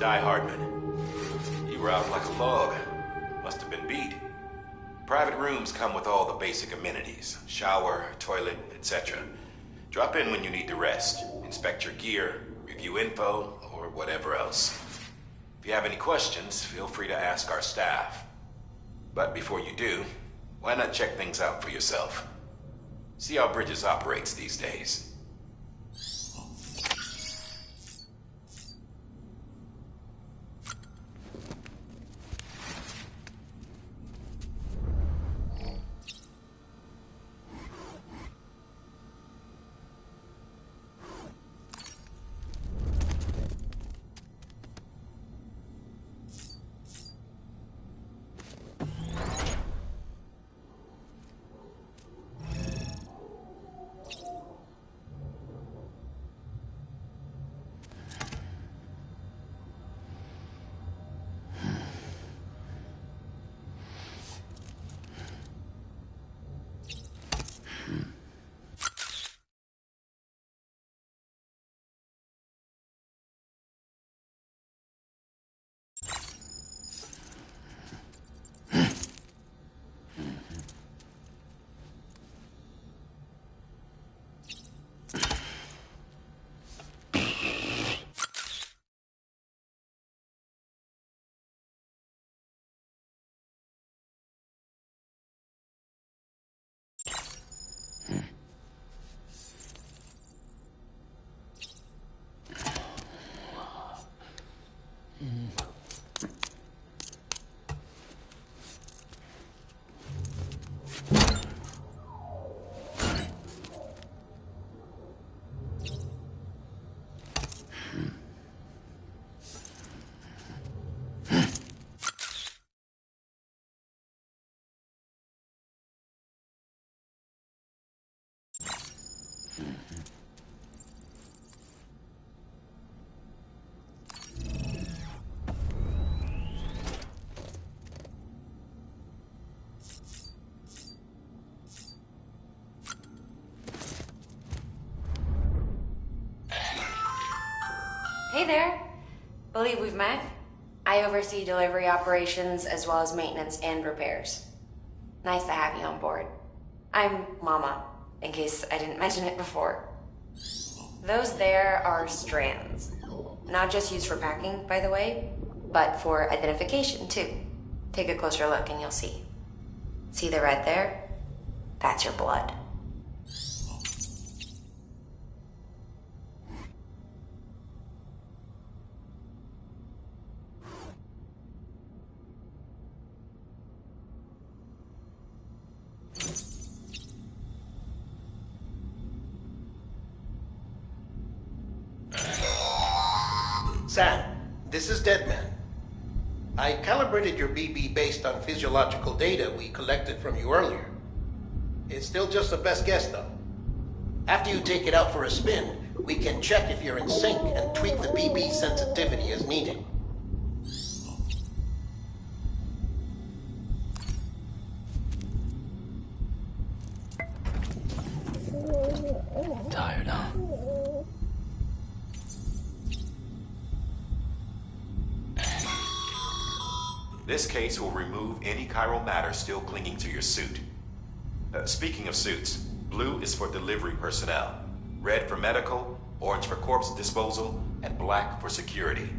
Die Hardman. You were out like a log. Must have been beat. Private rooms come with all the basic amenities. Shower, toilet, etc. Drop in when you need to rest. Inspect your gear, review info, or whatever else. If you have any questions, feel free to ask our staff. But before you do, why not check things out for yourself? See how Bridges operates these days. Hey there. Believe we've met. I oversee delivery operations as well as maintenance and repairs. Nice to have you on board. I'm Mama, in case I didn't mention it before. Those there are strands. Not just used for packing, by the way, but for identification too. Take a closer look and you'll see. See the red there? That's your blood. Sam, this is Deadman. I calibrated your BB based on physiological data we collected from you earlier. It's still just a best guess, though. After you take it out for a spin, we can check if you're in sync and tweak the BB sensitivity as needed. Tired, huh? This case will remove any chiral matter still clinging to your suit. Speaking of suits, blue is for delivery personnel, red for medical, orange for corpse disposal, and black for security.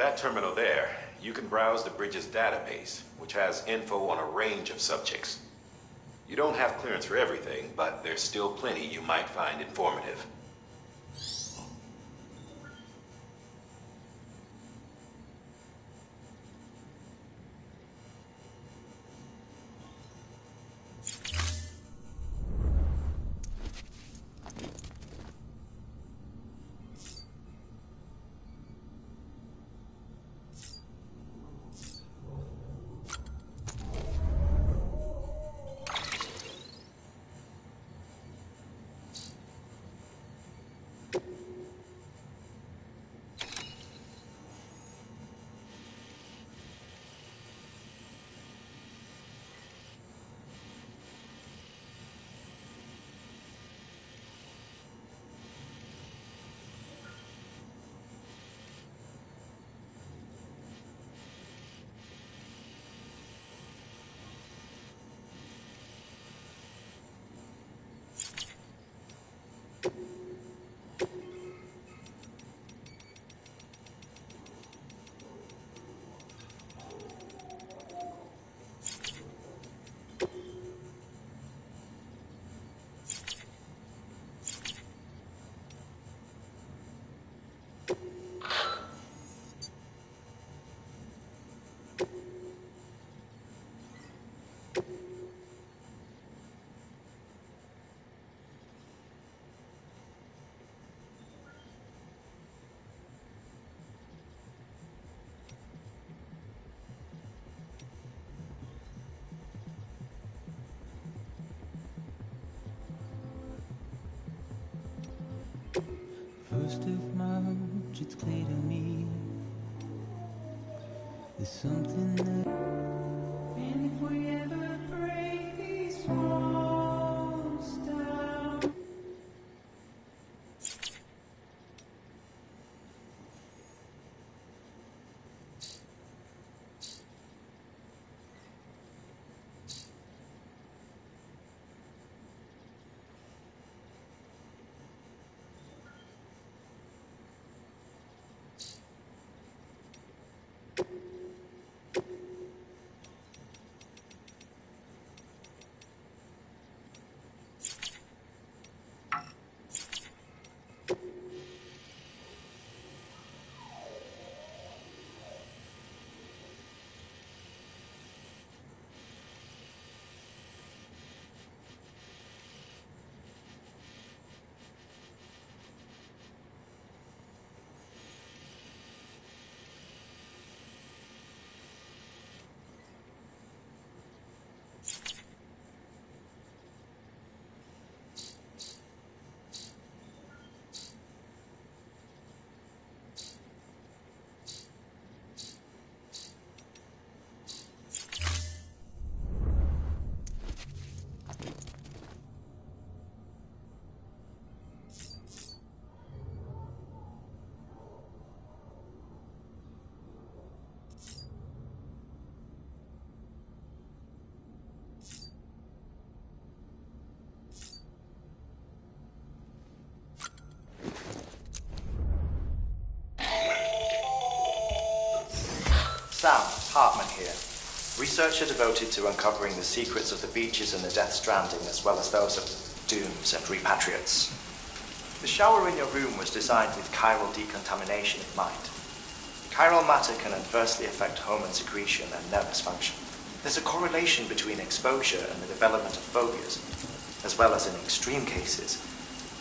that terminal there, you can browse the bridge's database, which has info on a range of subjects. You don't have clearance for everything, but there's still plenty you might find informative. First of March, it's clear to me there's something that, and if we ever break these walls down. Sam, Hartman here. Researcher devoted to uncovering the secrets of the beaches and the Death Stranding, as well as those of dooms and repatriates. The shower in your room was designed with chiral decontamination in mind. Chiral matter can adversely affect hormone secretion and nervous function. There's a correlation between exposure and the development of phobias, as well as in extreme cases,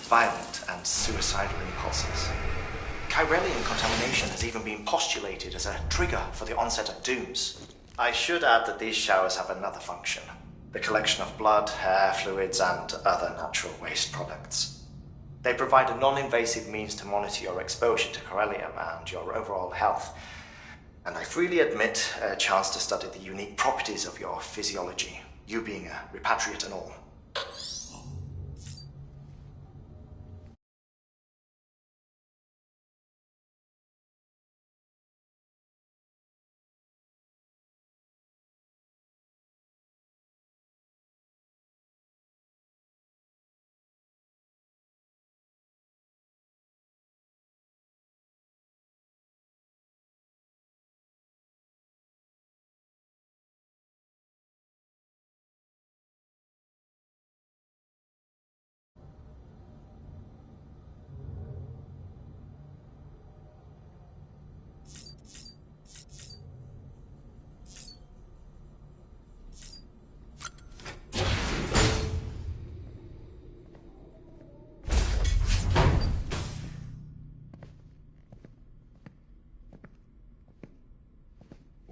violent and suicidal impulses. Chiralian contamination has even been postulated as a trigger for the onset of dooms. I should add that these showers have another function: the collection of blood, hair, fluids, and other natural waste products. They provide a non-invasive means to monitor your exposure to chiralium and your overall health, and I freely admit a chance to study the unique properties of your physiology, you being a repatriate and all.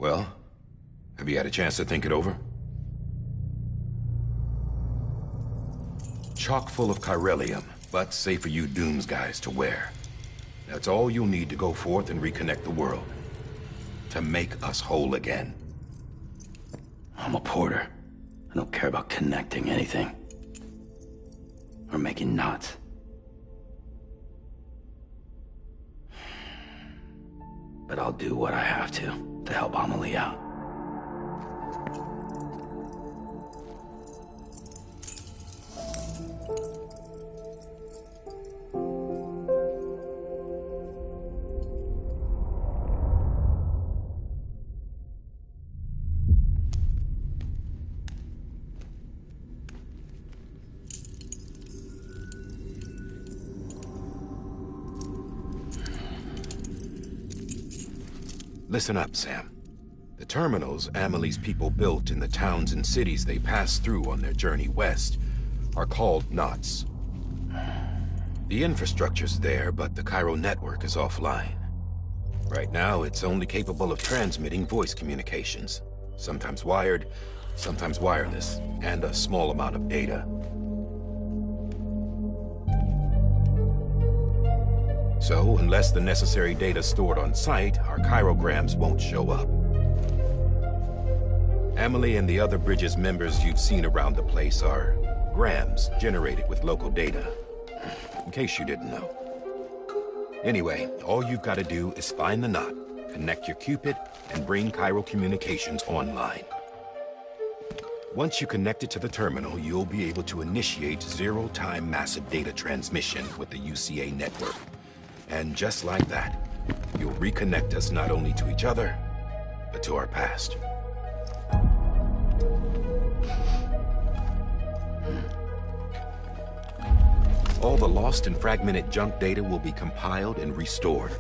Well, have you had a chance to think it over? Chock full of chiralium, but safe for you Dooms guys to wear. That's all you'll need to go forth and reconnect the world. To make us whole again. I'm a porter. I don't care about connecting anything. Or making knots. But I'll do what I have to help Amelie out. Listen up, Sam. The terminals Amelie's people built in the towns and cities they passed through on their journey west are called knots. The infrastructure's there, but the Cairo network is offline. Right now, it's only capable of transmitting voice communications. Sometimes wired, sometimes wireless, and a small amount of data. So, unless the necessary data stored on site, our chirograms won't show up. Amelie and the other Bridges members you've seen around the place are grams generated with local data. In case you didn't know. Anyway, all you've got to do is find the knot, connect your Cupid, and bring Cairo communications online. Once you connect it to the terminal, you'll be able to initiate zero-time massive data transmission with the UCA network. And just like that, you'll reconnect us not only to each other, but to our past. All the lost and fragmented junk data will be compiled and restored,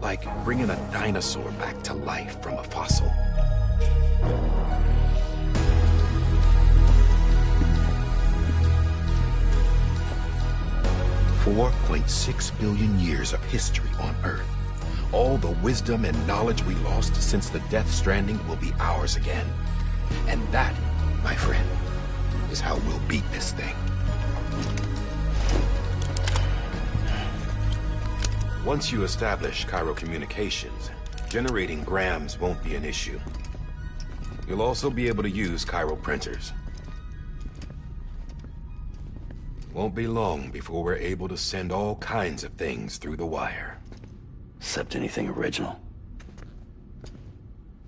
like bringing a dinosaur back to life from a fossil. $4.6 billion years of history on Earth. All the wisdom and knowledge we lost since the Death Stranding will be ours again. And that, my friend, is how we'll beat this thing. Once you establish Cairo communications, generating grams won't be an issue. You'll also be able to use Cairo printers. Won't be long before we're able to send all kinds of things through the wire. Except anything original.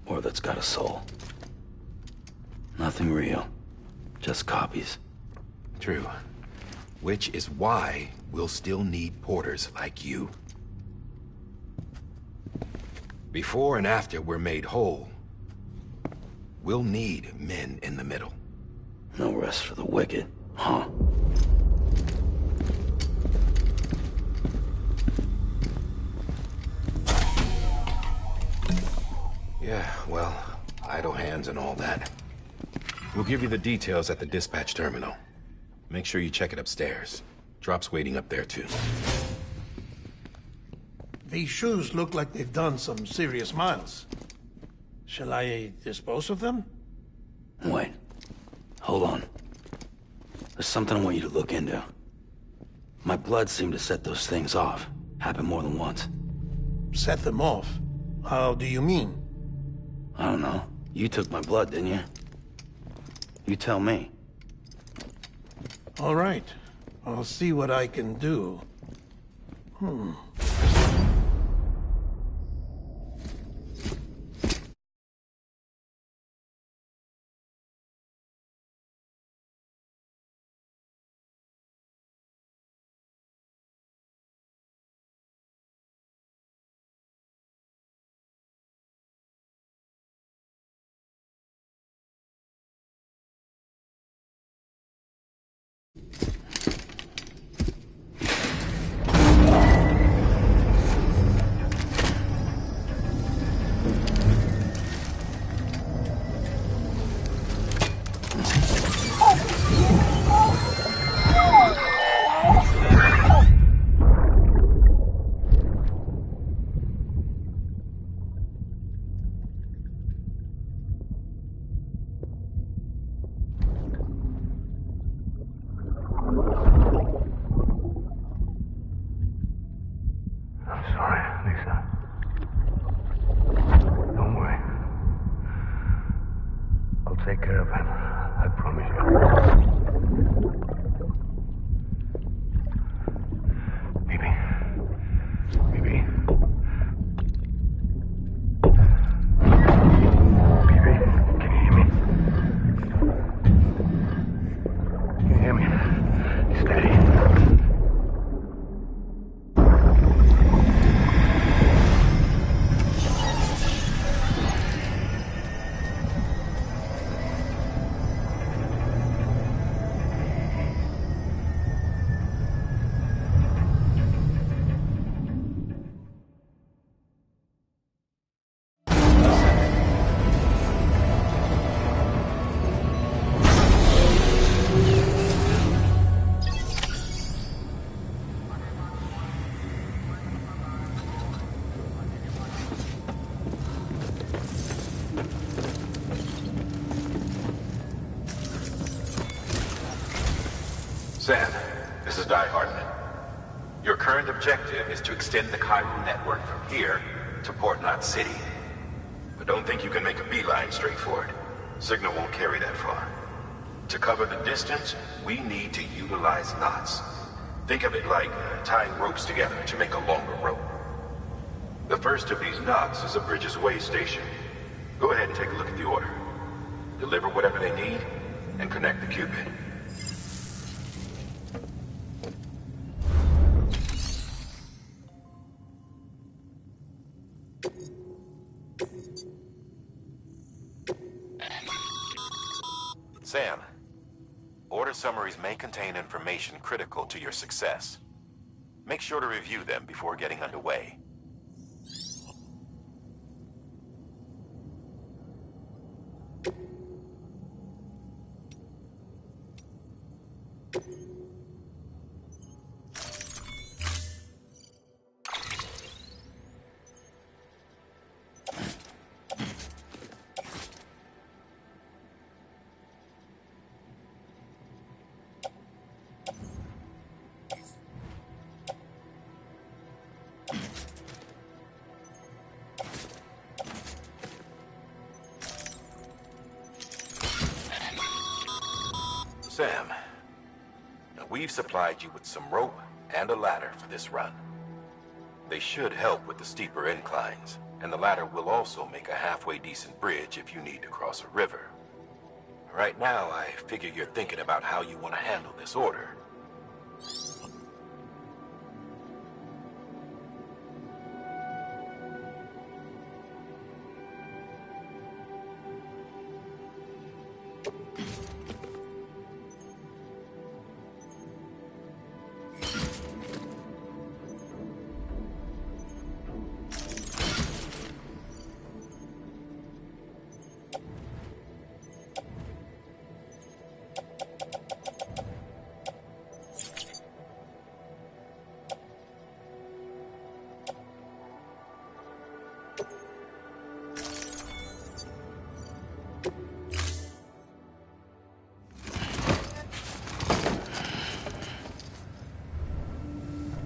Or that's got a soul. Nothing real. Just copies. True. Which is why we'll still need porters like you. Before and after we're made whole, we'll need men in the middle. No rest for the wicked, huh? Yeah, well, idle hands and all that. We'll give you the details at the dispatch terminal. Make sure you check it upstairs. Drop's waiting up there, too. These shoes look like they've done some serious miles. Shall I dispose of them? Wait. Hold on. There's something I want you to look into. My blood seemed to set those things off. Happened more than once. Set them off? How do you mean? I don't know. You took my blood, didn't you? You tell me. All right. I'll see what I can do. take care of him. I promise you. Baby. Baby. Baby, can you hear me? Can you hear me? Steady. Sam, this is Die Hardman. Your current objective is to extend the chiral network from here to Port Knot City. But don't think you can make a beeline straight for it. Signal won't carry that far. To cover the distance, we need to utilize knots. Think of it like tying ropes together to make a longer rope. The first of these knots is a Bridges Way station. Go ahead and take a look at the order. Deliver whatever they need, and connect the Cupid. Sam, order summaries may contain information critical to your success. Make sure to review them before getting underway. Sam, we've supplied you with some rope and a ladder for this run. They should help with the steeper inclines, and the ladder will also make a halfway decent bridge if you need to cross a river. Right now, I figure you're thinking about how you want to handle this order.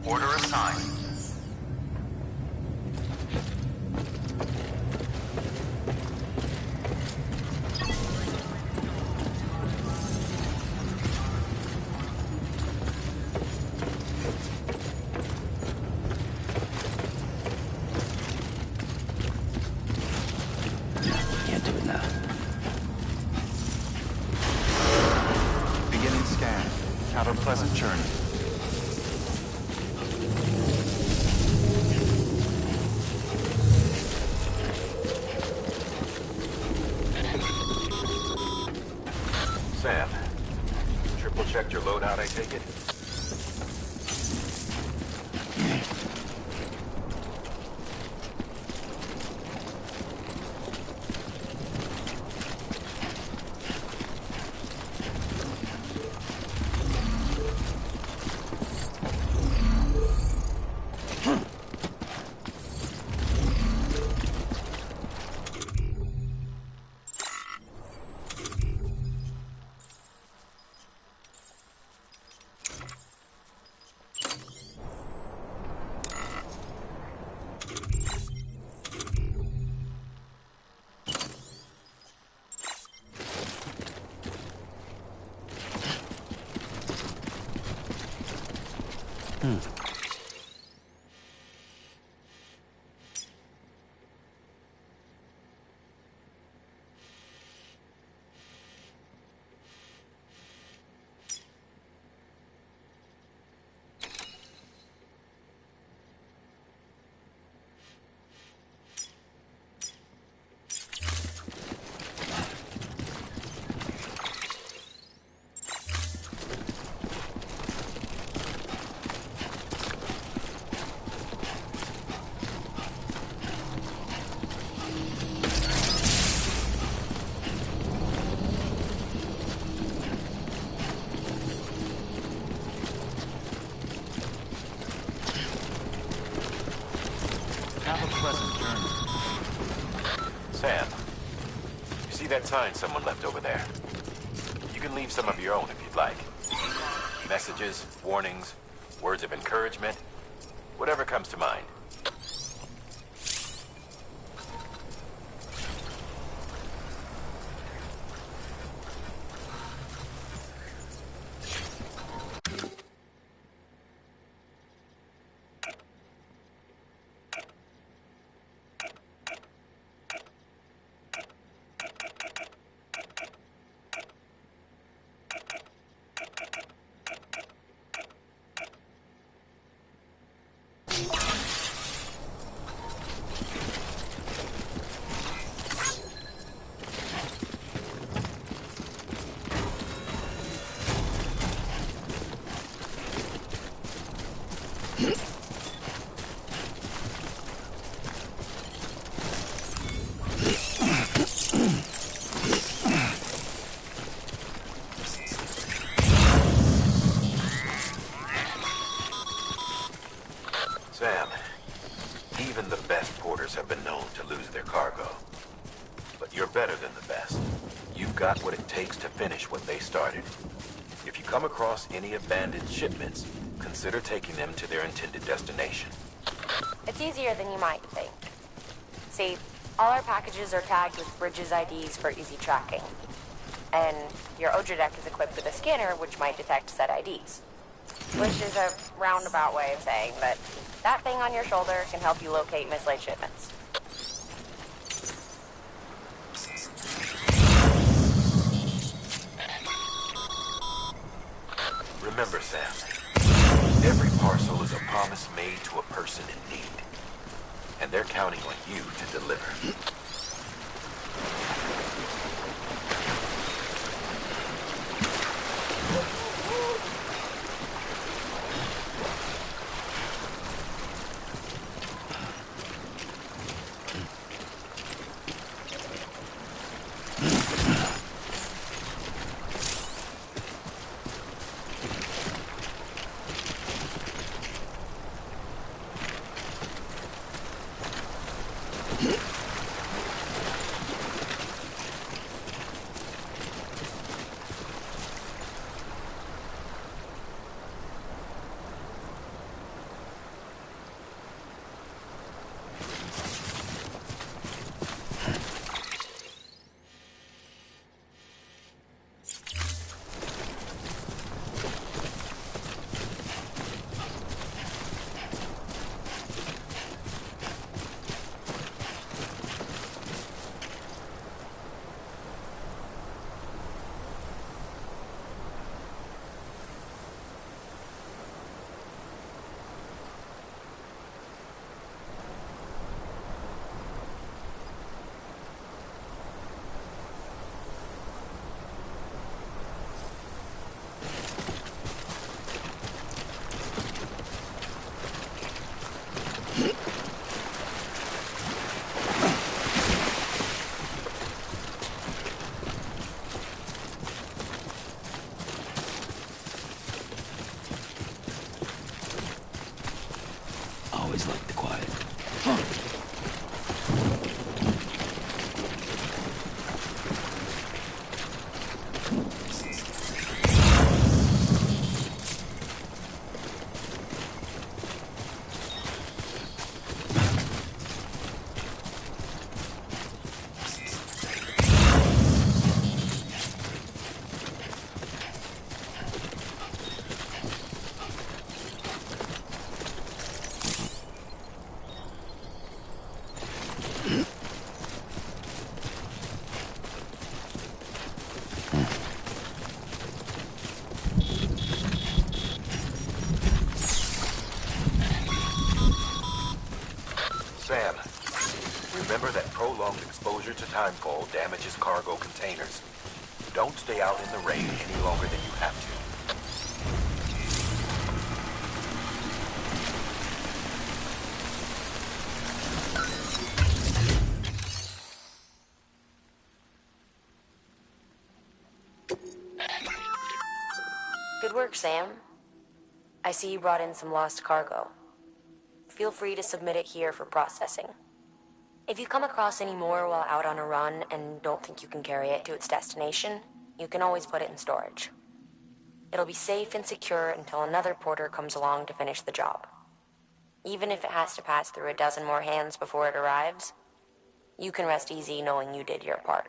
Order assigned. Can't do it now. Beginning scan. Have a pleasant journey. Sam, triple checked your loadout, I take it? Have a pleasant journey. Sam, you see that sign someone left over there? You can leave some of your own if you'd like. Messages, warnings, words of encouragement, whatever comes to mind. Sam, even the best porters have been known to lose their cargo. But you're better than the best. You've got what it takes to finish what they started. If you come across any abandoned shipments, consider taking them to their intended destination. It's easier than you might think. See, all our packages are tagged with Bridges IDs for easy tracking. And your Odra deck is equipped with a scanner which might detect said IDs. Which is a roundabout way of saying that that thing on your shoulder can help you locate mislaid shipments. Remember, Sam, every parcel is a promise made to a person in need. And they're counting on you to deliver. timefall damages cargo containers. Don't stay out in the rain any longer than you have to. Good work, Sam. I see you brought in some lost cargo. Feel free to submit it here for processing. If you come across any more while out on a run and don't think you can carry it to its destination, you can always put it in storage. It'll be safe and secure until another porter comes along to finish the job. Even if it has to pass through a dozen more hands before it arrives, you can rest easy knowing you did your part.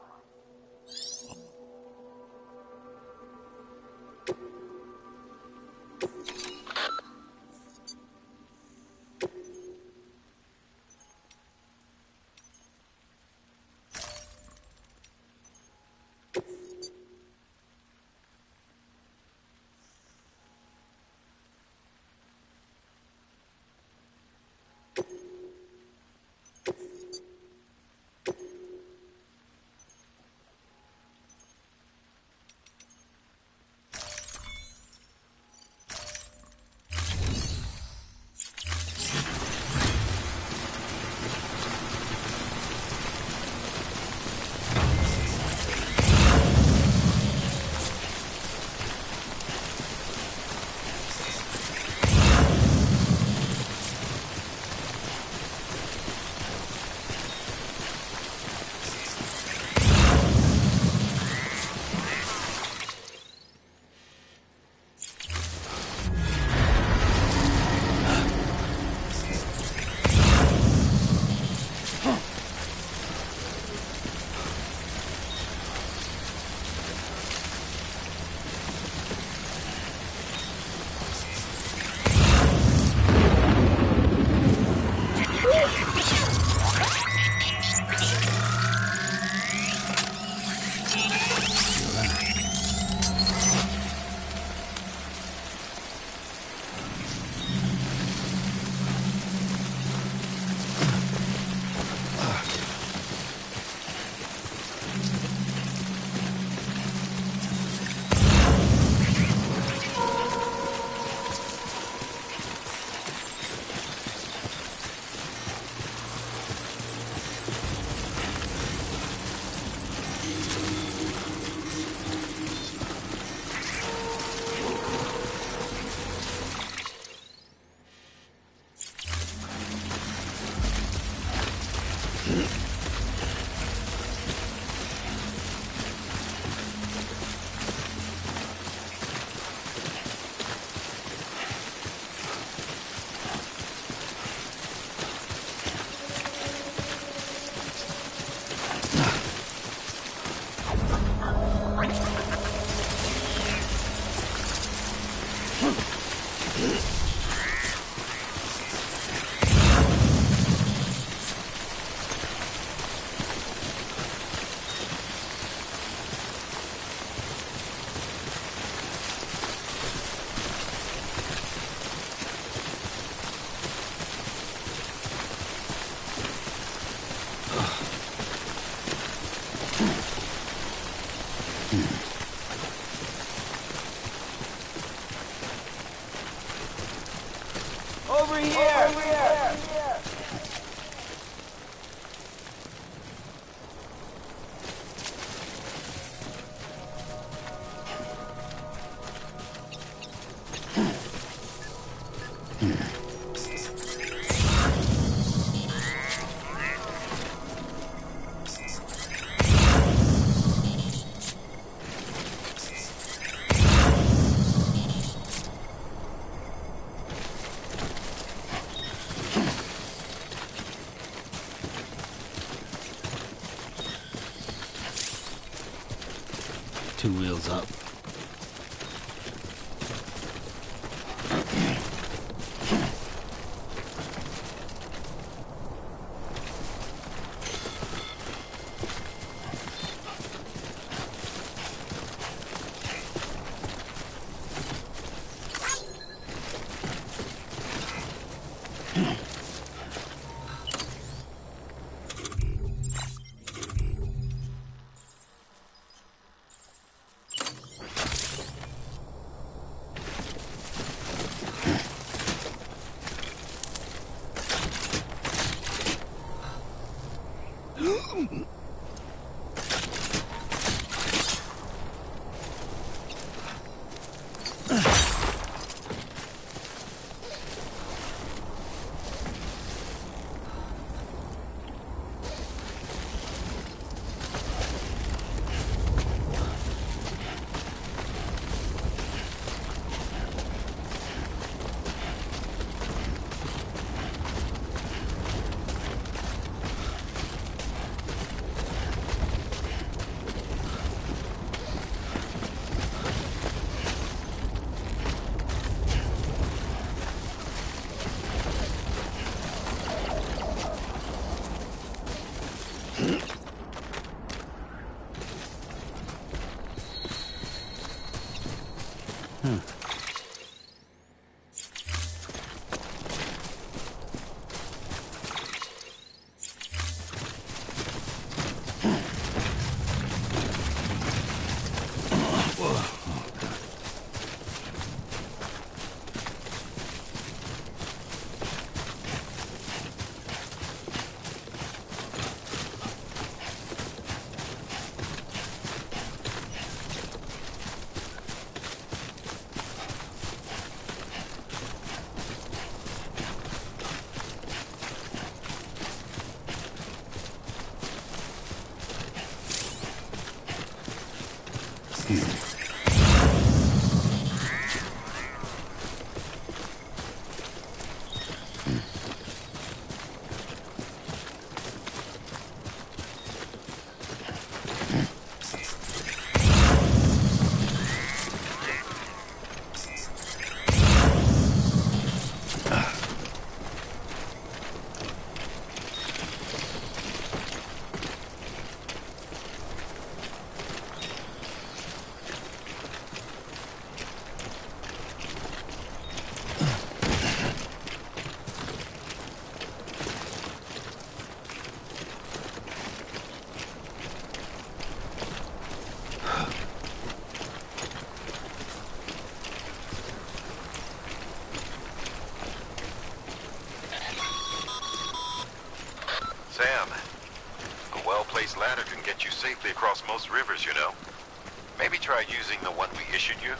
Over here! Over here! Two wheels up. Sam, a well-placed ladder can get you safely across most rivers, you know. Maybe try using the one we issued you.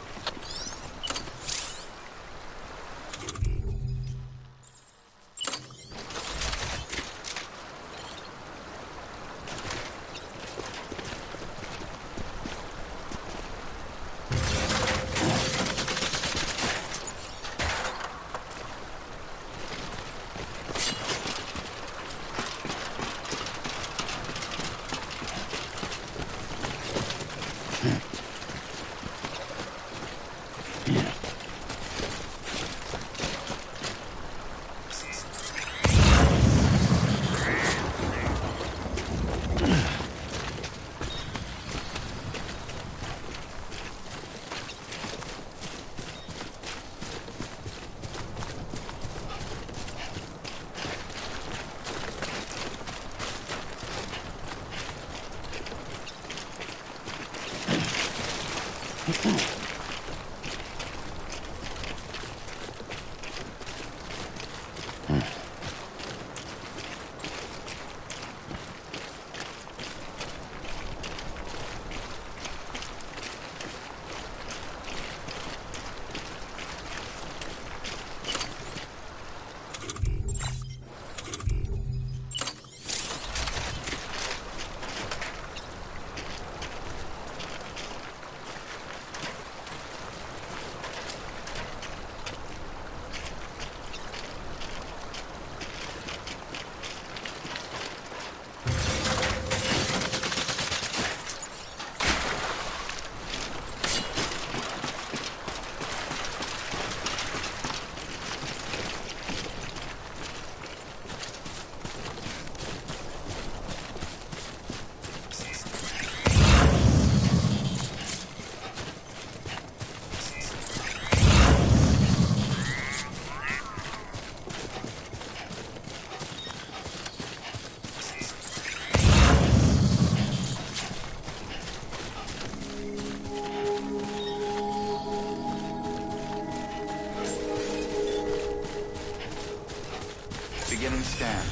Beginning scan.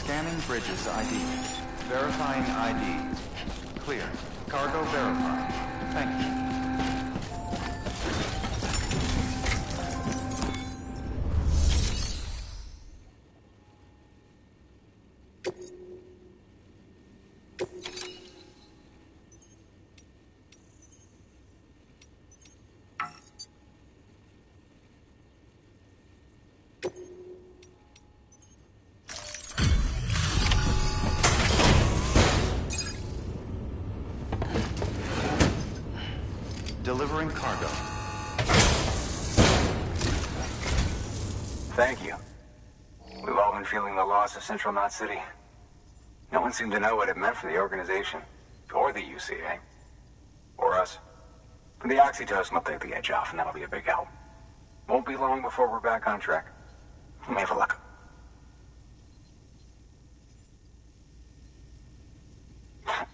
Scanning bridges ID. Verifying ID. Clear. Cargo verified. Thank you. Delivering cargo. Thank you. We've all been feeling the loss of Central Knot City. No one seemed to know what it meant for the organization, or the UCA, or us. The oxytocin will take the edge off, and that'll be a big help. Won't be long before we're back on track. Let me have a look.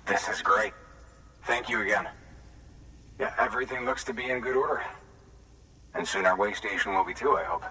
This is great. Thank you again. Yeah, everything looks to be in good order. And soon our way station will be too, I hope.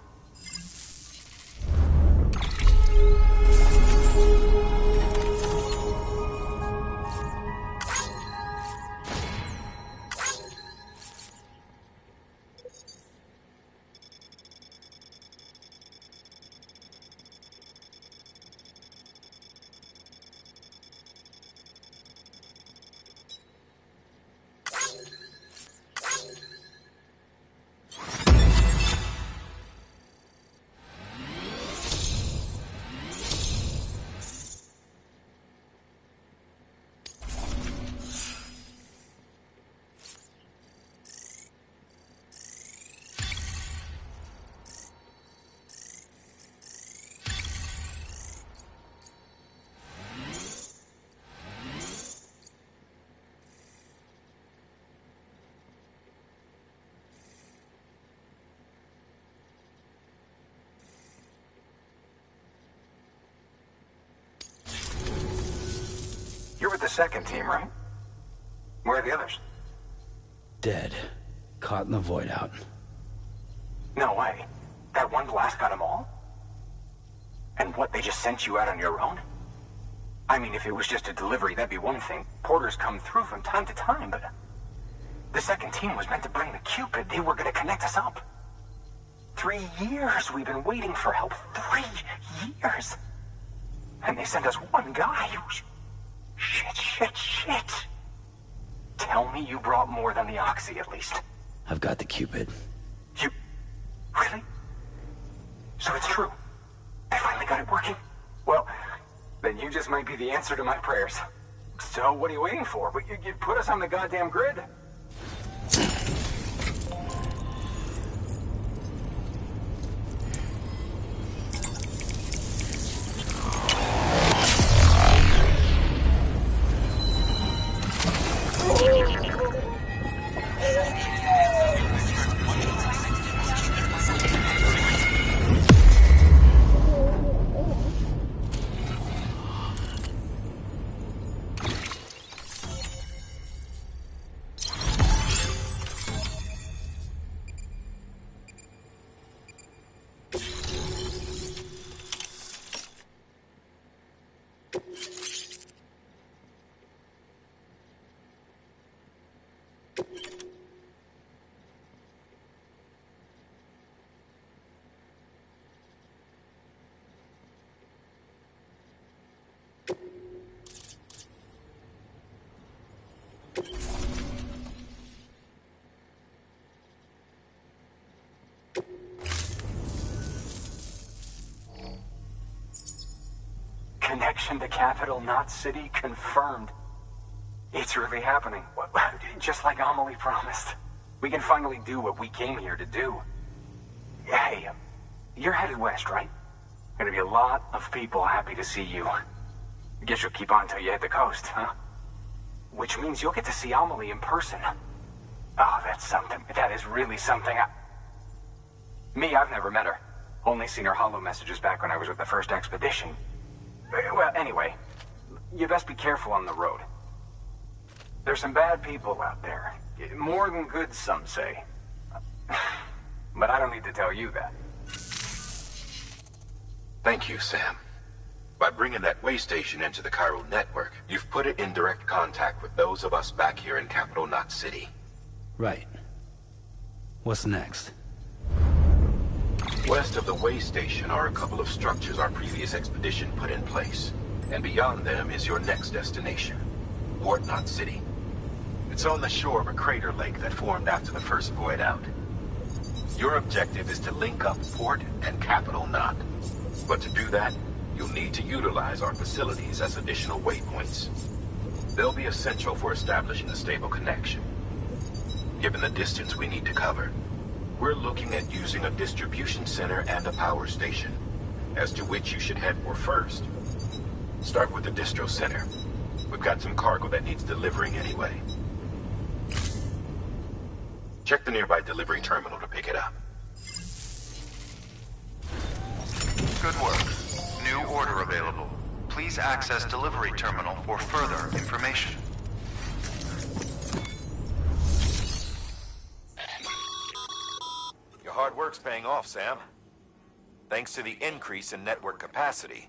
You're with the second team, right? Where are the others? Dead. Caught in the void out. No way. That one blast got them all? And what, they just sent you out on your own? I mean, if it was just a delivery, that'd be one thing. Porters come through from time to time, but... The second team was meant to bring the Cupid. They were gonna connect us up. 3 years we've been waiting for help. 3 years! And they sent us one guy who's... Shit. Tell me you brought more than the Oxy, at least. I've got the Cupid. You... Really? So it's true. They finally got it working? Well, then you just might be the answer to my prayers. So what are you waiting for? You put us on the goddamn grid. Connection to capital, not city, confirmed. It's really happening. Just like Amelie promised. We can finally do what we came here to do. Hey, you're headed west, right? Gonna be a lot of people happy to see you. I guess you'll keep on till you hit the coast, huh? Which means you'll get to see Amelie in person. Oh, that's something. That is really something. I've never met her. Only seen her holo messages back when I was with the first expedition. Well, anyway, you best be careful on the road. There's some bad people out there. More than good, some say. But I don't need to tell you that. Thank you, Sam. By bringing that way station into the chiral network, you've put it in direct contact with those of us back here in Capital Knot City. Right. What's next? West of the way station are a couple of structures our previous expedition put in place. And beyond them is your next destination, Port Knot City. It's on the shore of a crater lake that formed after the first void out. Your objective is to link up Port and Capital Knot. But to do that, you'll need to utilize our facilities as additional waypoints. They'll be essential for establishing a stable connection. Given the distance we need to cover, we're looking at using a distribution center and a power station, as to which you should head for first. Start with the distro center. We've got some cargo that needs delivering anyway. Check the nearby delivery terminal to pick it up. Good work. New order available. Please access delivery terminal for further information. Your hard work's paying off, Sam. Thanks to the increase in network capacity,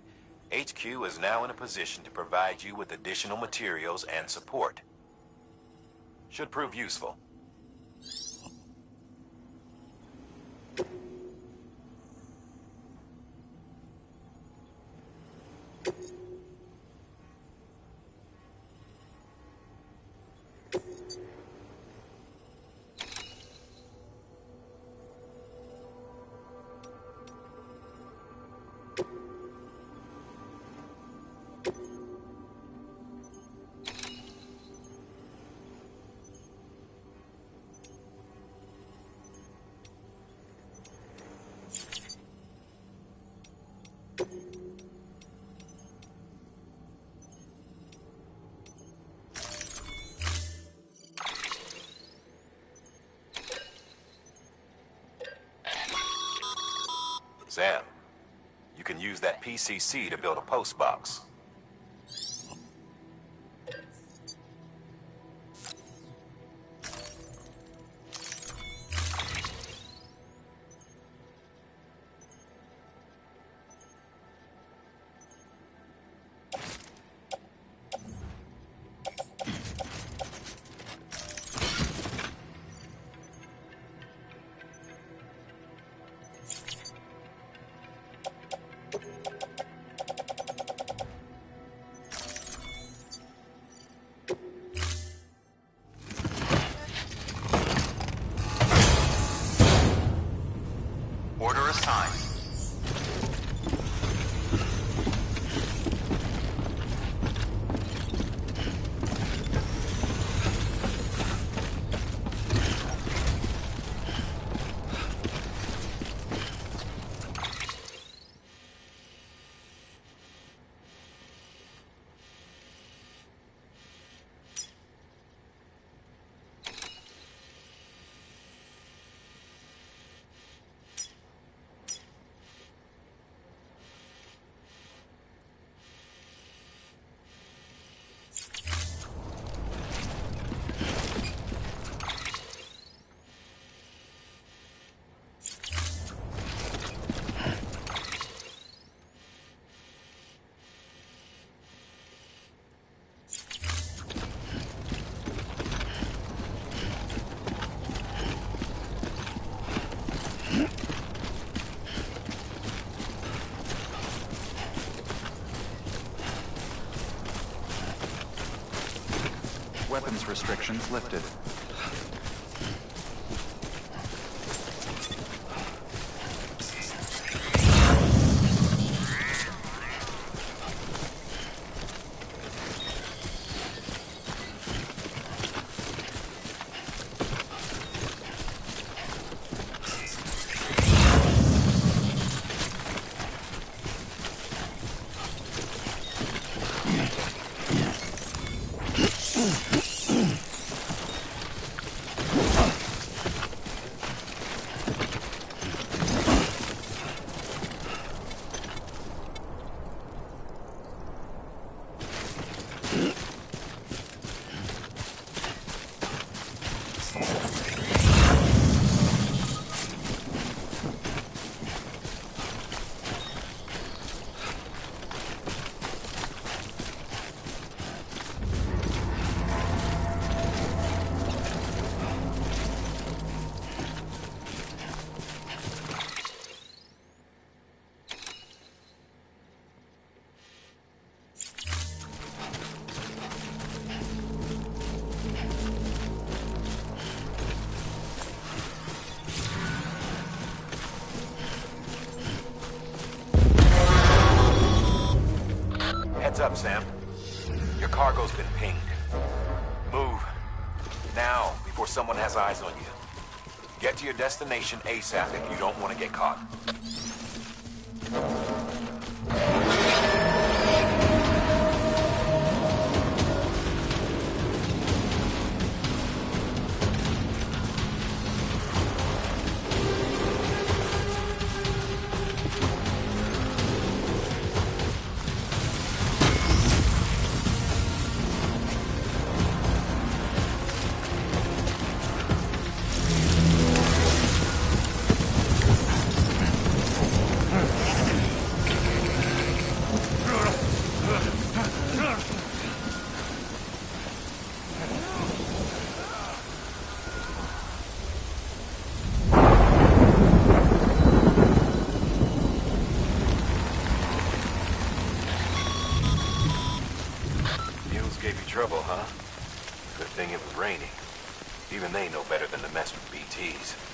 HQ is now in a position to provide you with additional materials and support. Should prove useful. Sam, you can use that PCC to build a post box. Order assigned. Weapons restrictions lifted. Heads up, Sam. Your cargo's been pinged. Move. Now, before someone has eyes on you. Get to your destination ASAP if you don't want to get caught. thing it was raining. Even they know better than to mess with BTs.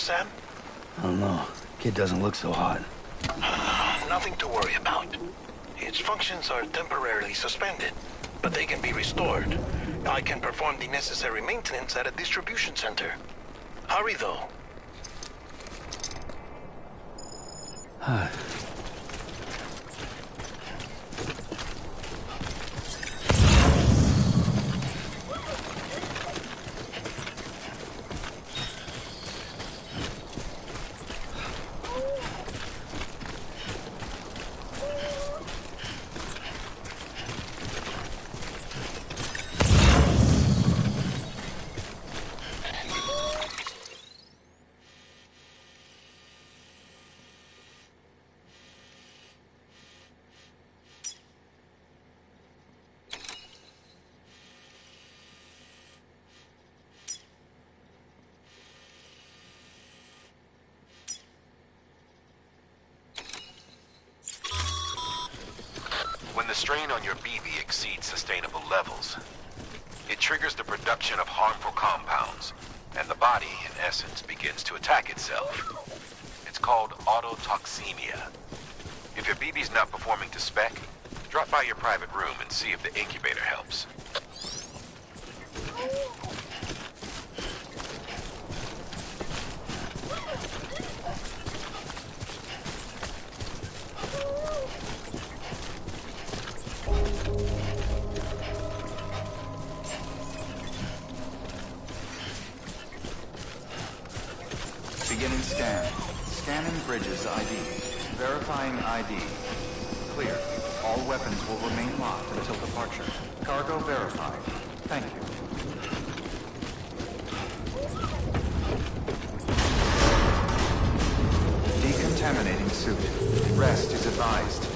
Sam? I don't know. Kid doesn't look so hot. Nothing to worry about. Its functions are temporarily suspended, but they can be restored. I can perform the necessary maintenance at a distribution center. Hurry, though. When the strain on your BB exceeds sustainable levels, it triggers the production of harmful compounds, and the body, in essence, begins to attack itself. It's called autotoxemia. If your BB's not performing to spec, drop by your private room and see if the incubator helps. Beginning scan. Scanning bridges ID. Verifying ID. Clear. All weapons will remain locked until departure. Cargo verified. Thank you. Decontaminating suit. Rest is advised.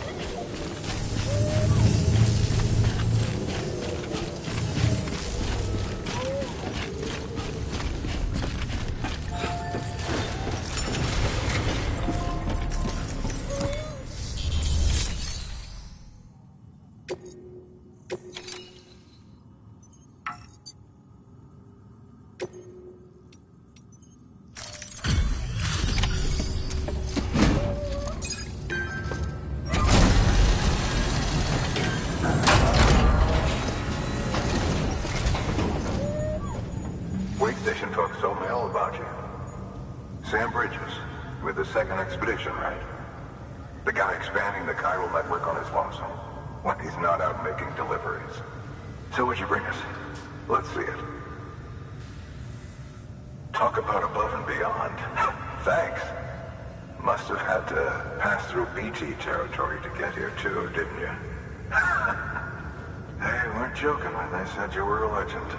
Second expedition, right? The guy expanding the chiral network on his lonesome when he's not out making deliveries. So what'd you bring us? Let's see it. Talk about above and beyond. Thanks. Must have had to pass through BT territory to get here too, didn't you? They weren't joking when they said you were a legend.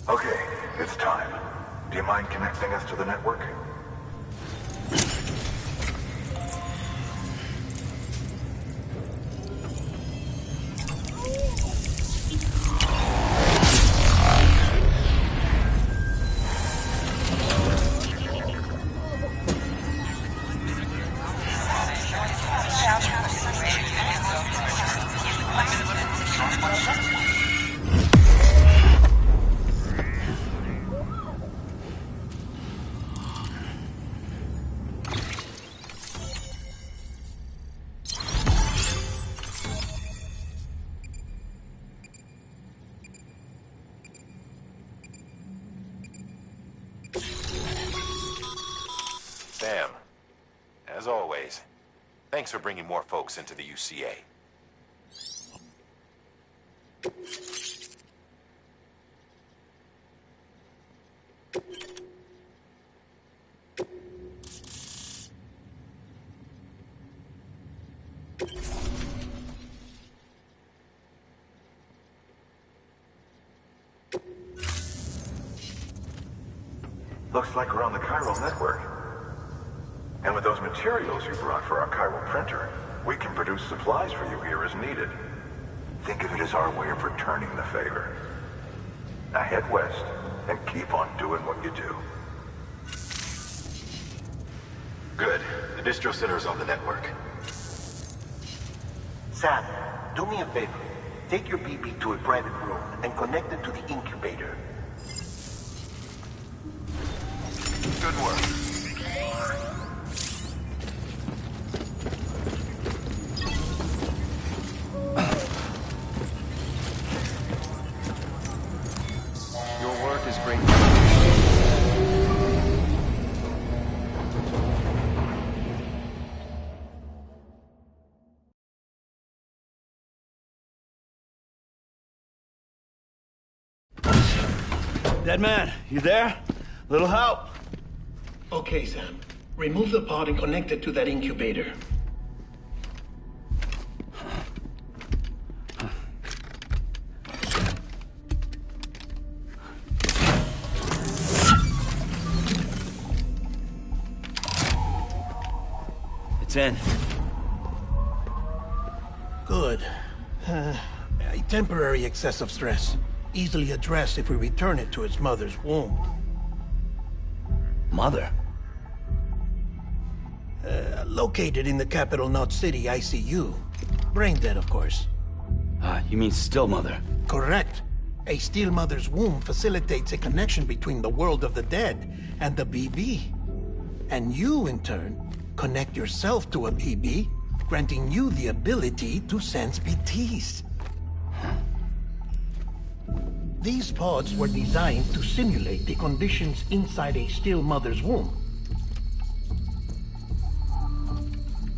Okay, it's time. Do you mind connecting us to the network? Sam, as always, thanks for bringing more folks into the UCA. Looks like we're on the chiral network. And with those materials you brought for our chiral printer, we can produce supplies for you here as needed. Think of it as our way of returning the favor. Now head west and keep on doing what you do. Good. The distro center is on the network. Sam, do me a favor. Take your BB to a private room and connect it to the incubator. Good work. Your work is great. Dead man, you there? Little help? Okay, Sam. Remove the pod and connect it to that incubator. It's in. Good. A temporary excess of stress. Easily addressed if we return it to its mother's womb. Mother? Located in the capital Knot City ICU. Brain dead, of course. You mean still mother? Correct. A still mother's womb facilitates a connection between the world of the dead and the BB. And you, in turn, connect yourself to a BB, granting you the ability to sense BTs. These pods were designed to simulate the conditions inside a still mother's womb.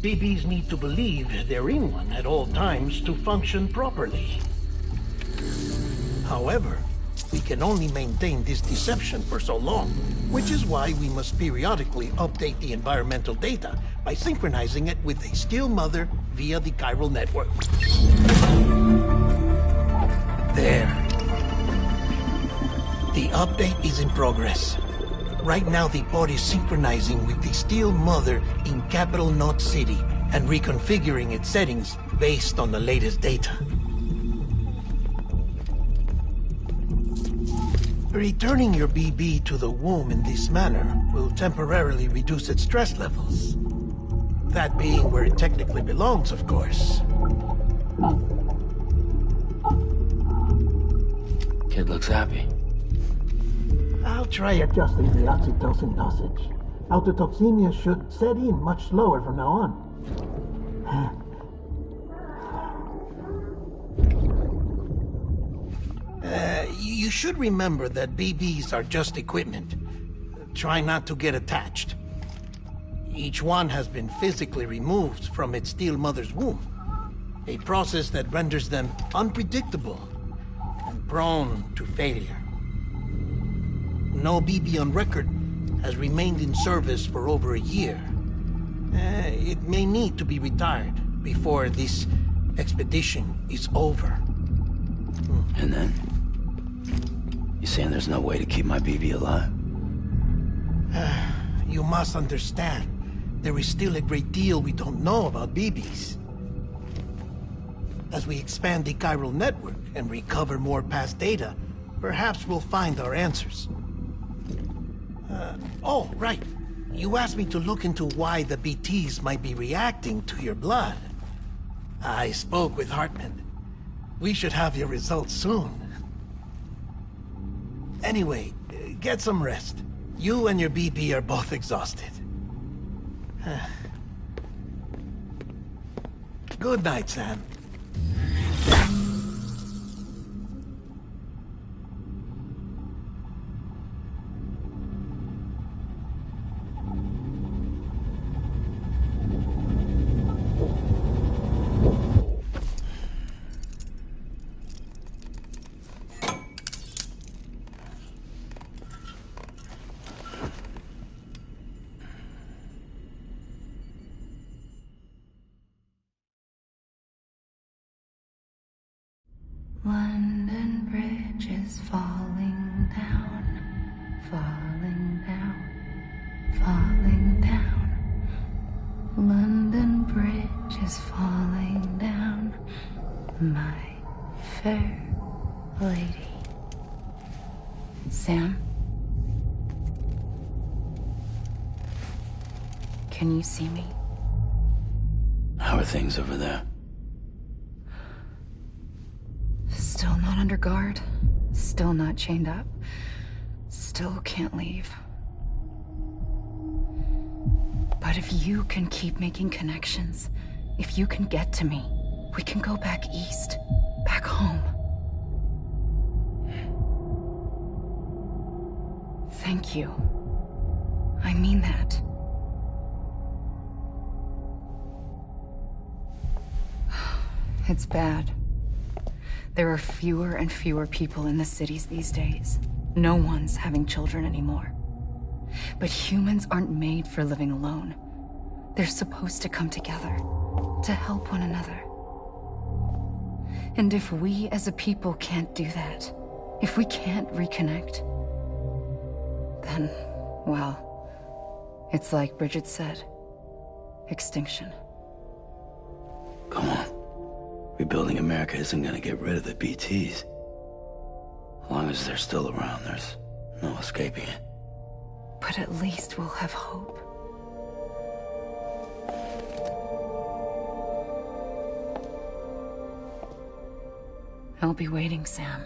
BBs need to believe they're in one at all times to function properly. However, we can only maintain this deception for so long, which is why we must periodically update the environmental data by synchronizing it with a still mother via the chiral network. There. The update is in progress. Right now, the pod is synchronizing with the still mother in capital Knot City and reconfiguring its settings based on the latest data. Returning your BB to the womb in this manner will temporarily reduce its stress levels. That being where it technically belongs, of course. Kid looks happy. I'll try adjusting the oxytocin dosage. Autotoxemia should set in much slower from now on. You should remember that BBs are just equipment. Try not to get attached. Each one has been physically removed from its still mother's womb. A process that renders them unpredictable and prone to failure. No BB on record has remained in service for over a year. It may need to be retired before this expedition is over. And then? You saying there's no way to keep my BB alive? You must understand, there is still a great deal we don't know about BBs. As we expand the chiral network and recover more past data, perhaps we'll find our answers. Oh, right. You asked me to look into why the BTs might be reacting to your blood. I spoke with Hartman. We should have your results soon. Anyway, get some rest. You and your BB are both exhausted. Good night, Sam. London Bridge is falling down, falling down, falling down. London Bridge is falling down, my fair lady. Sam? Can you see me? How are things over there? Still not under guard, still not chained up, still can't leave. But if you can keep making connections, if you can get to me, we can go back east, back home. Thank you. I mean that. It's bad. There are fewer and fewer people in the cities these days. No one's having children anymore. But humans aren't made for living alone. They're supposed to come together, to help one another. And if we as a people can't do that, if we can't reconnect, then, well, it's like Bridget said, extinction. Come on. Rebuilding America isn't gonna get rid of the BTs. As long as they're still around, there's no escaping it. But at least we'll have hope. I'll be waiting, Sam.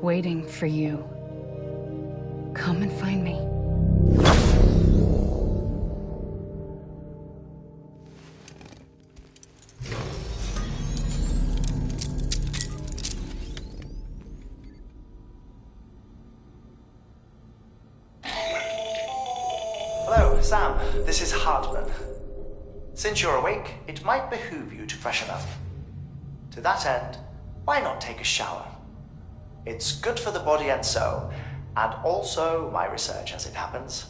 Waiting for you. Come and find me. Hello, Sam. This is Hartman. Since you're awake, it might behoove you to freshen up. To that end, why not take a shower? It's good for the body and soul, and also my research as it happens.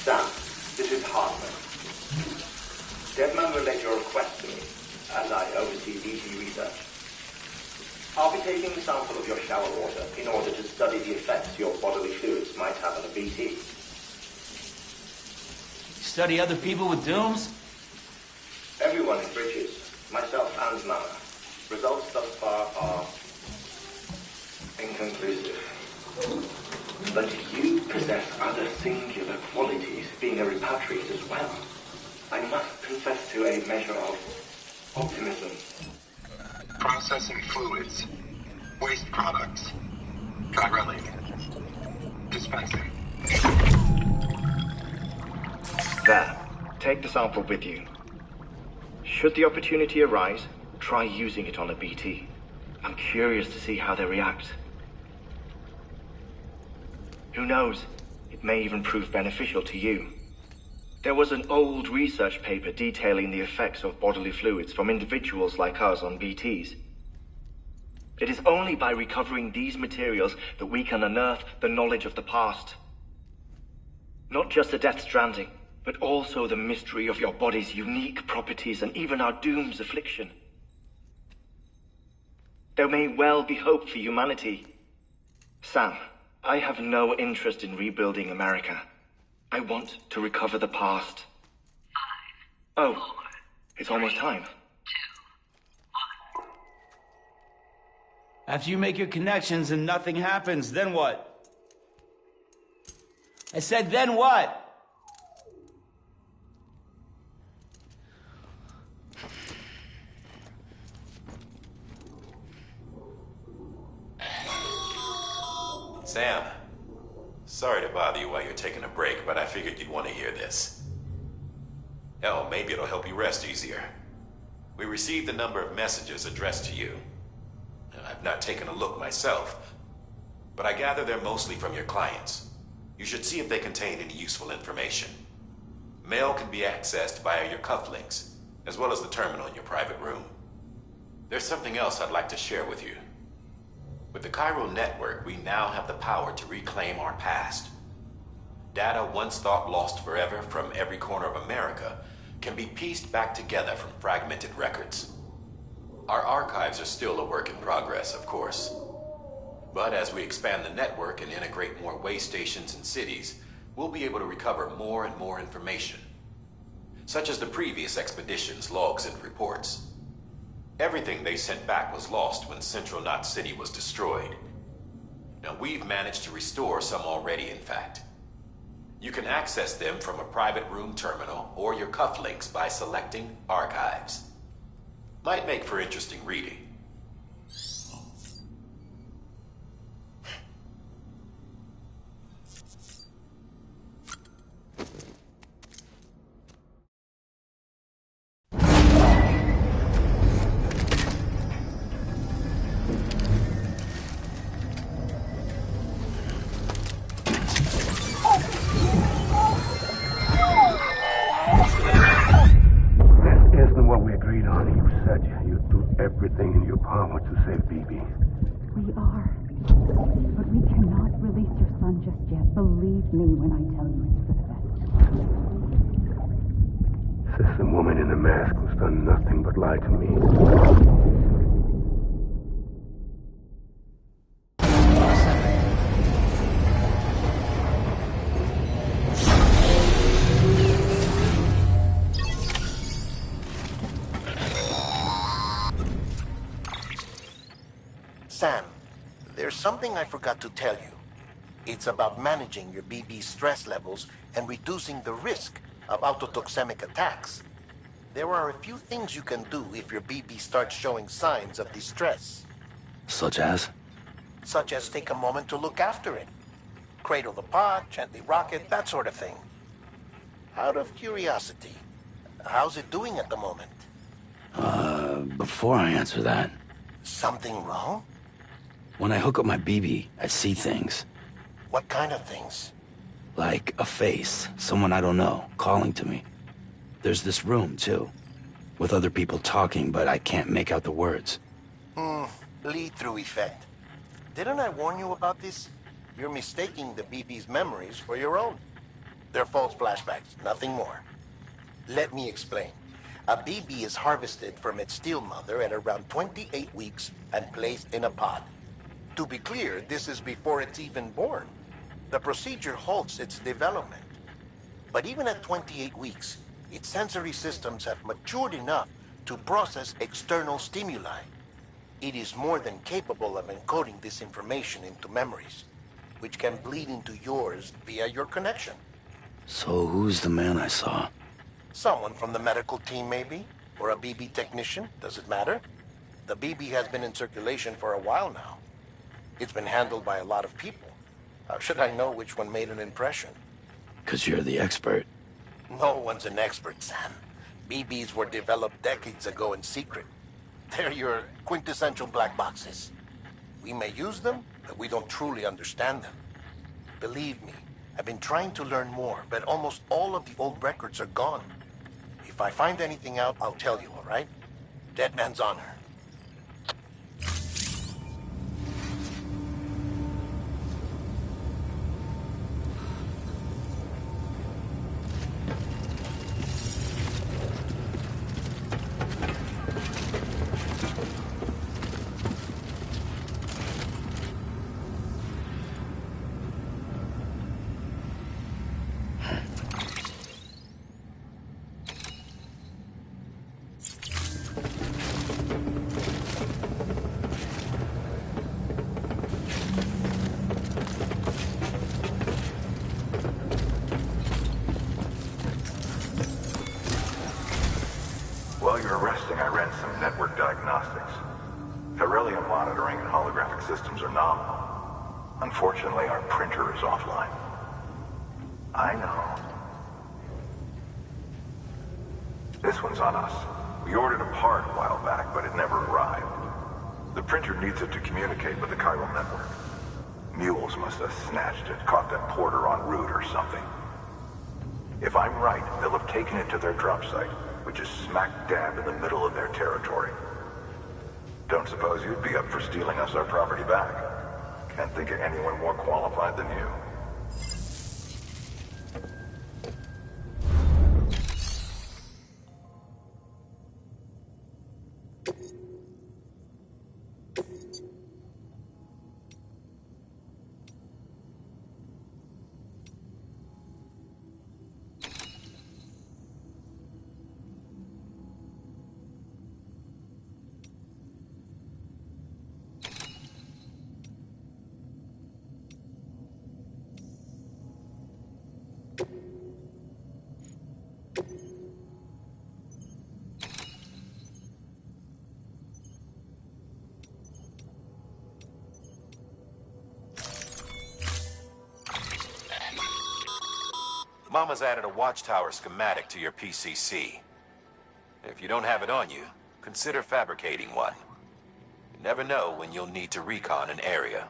Sam, this is Hartman. Deadman relayed your request to me, as I oversee BT research. I'll be taking a sample of your shower water in order to study the effects your bodily fluids might have on a BT. Study other people with dooms? Everyone in Bridges, myself and Mama. Results thus far are inconclusive. But you possess other singular qualities, being a repatriate as well. I must confess to a measure of optimism. Processing fluids. Waste products. Drilling. Dispensing. There. Take the sample with you. Should the opportunity arise, try using it on a BT. I'm curious to see how they react. Who knows? It may even prove beneficial to you. There was an old research paper detailing the effects of bodily fluids from individuals like us on BTs. It is only by recovering these materials that we can unearth the knowledge of the past. Not just the Death Stranding, but also the mystery of your body's unique properties and even our doom's affliction. There may well be hope for humanity. Sam, I have no interest in rebuilding America. I want to recover the past. 5, 4, oh, it's almost time. 2, 1. After you make your connections and nothing happens, then what? I said, then what? Sam, sorry to bother you while you're taking a break, but I figured you'd want to hear this. Hell, maybe it'll help you rest easier. We received a number of messages addressed to you. I've not taken a look myself, but I gather they're mostly from your clients. You should see if they contain any useful information. Mail can be accessed via your cufflinks, as well as the terminal in your private room. There's something else I'd like to share with you. With the Chiral Network, we now have the power to reclaim our past. Data once thought lost forever from every corner of America can be pieced back together from fragmented records. Our archives are still a work in progress, of course. But as we expand the network and integrate more way stations and cities, we'll be able to recover more and more information, such as the previous expedition's logs and reports. Everything they sent back was lost when Central Knot City was destroyed. Now, we've managed to restore some already, in fact. You can access them from a private room terminal or your cufflinks by selecting Archives. Might make for interesting reading. Everything in your power to save BB. We are. But we cannot release your son just yet. Believe me when I tell you it's for the best. System woman in the mask who's done nothing but lie to me. Sam, there's something I forgot to tell you. It's about managing your BB stress levels and reducing the risk of autotoxemic attacks. There are a few things you can do if your BB starts showing signs of distress. Such as? Such as take a moment to look after it. Cradle the pod, gently rock it, that sort of thing. Out of curiosity, how's it doing at the moment? Before I answer that... Something wrong? When I hook up my BB, I see things. What kind of things? Like a face, someone I don't know, calling to me. There's this room, too, with other people talking, but I can't make out the words. Lead-through effect. Didn't I warn you about this? You're mistaking the BB's memories for your own. They're false flashbacks, nothing more. Let me explain. A BB is harvested from its steel mother at around 28 weeks and placed in a pod. To be clear, this is before it's even born. The procedure halts its development. But even at 28 weeks, its sensory systems have matured enough to process external stimuli. It is more than capable of encoding this information into memories, which can bleed into yours via your connection. So who's the man I saw? Someone from the medical team, maybe? Or a BB technician? Does it matter? The BB has been in circulation for a while now. It's been handled by a lot of people. How should I know which one made an impression? 'Cause you're the expert. No one's an expert, Sam. BBs were developed decades ago in secret. They're your quintessential black boxes. We may use them, but we don't truly understand them. Believe me, I've been trying to learn more, but almost all of the old records are gone. If I find anything out, I'll tell you, all right? Dead man's honor. While you were resting, I ran some network diagnostics. Beryllium monitoring and holographic systems are nominal. Unfortunately, our printer is offline. I know. This one's on us. We ordered a part a while back, but it never arrived. The printer needs it to communicate with the chiral network. Mules must have snatched it, caught that porter en route or something. If I'm right, they'll have taken it to their drop site, which is smack dab in the middle of their territory. Don't suppose you'd be up for stealing us our property back? Can't think of anyone more qualified than you. Mama's added a watchtower schematic to your PCC. If you don't have it on you, consider fabricating one. You never know when you'll need to recon an area.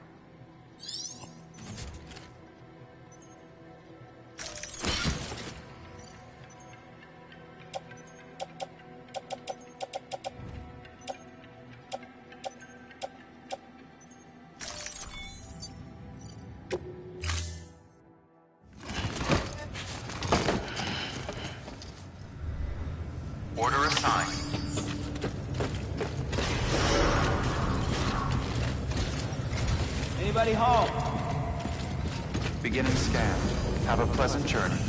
Order assigned. Anybody home? Beginning scan. Have a pleasant journey.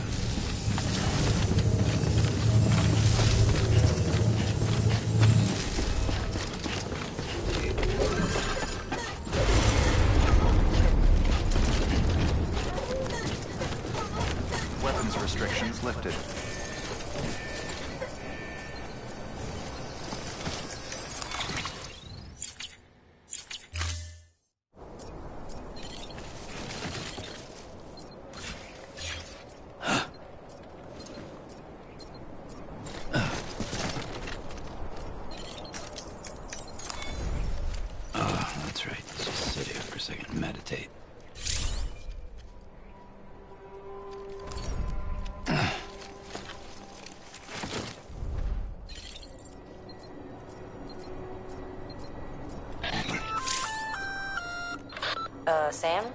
Sam?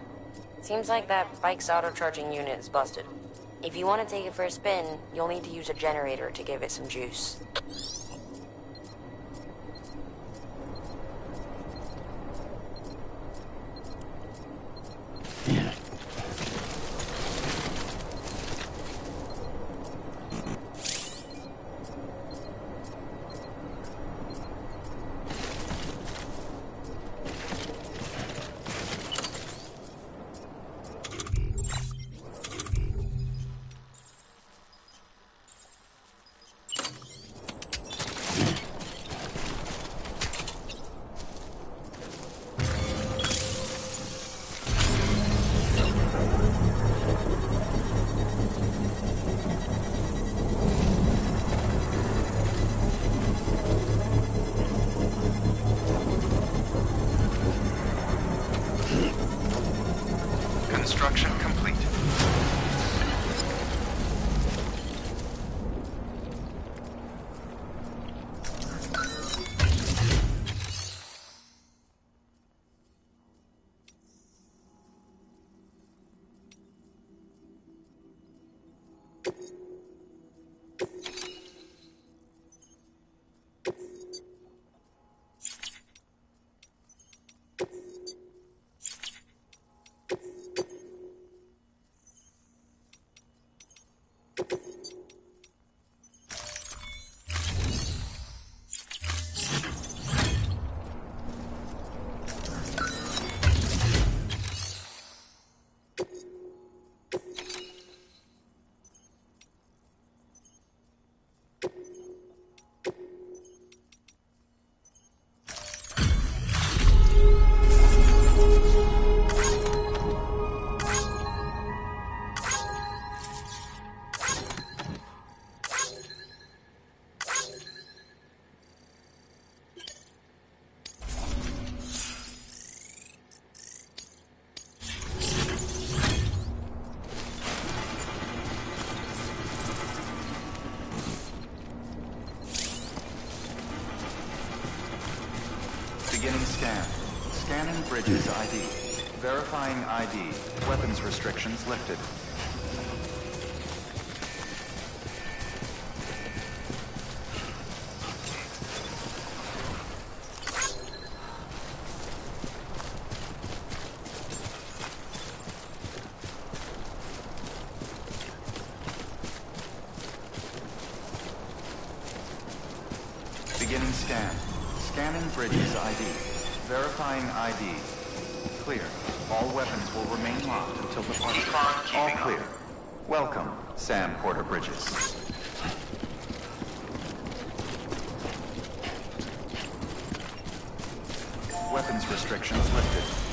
Seems like that bike's auto-charging unit is busted. If you want to take it for a spin, you'll need to use a generator to give it some juice. Construction complete. Beginning scan. Scanning bridges ID. Verifying ID. Weapons restrictions lifted. Beginning scan. Scanning bridges ID. Verifying ID. Clear. All weapons will remain locked until departure. All clear. Welcome, Sam Porter Bridges. Weapons restrictions lifted.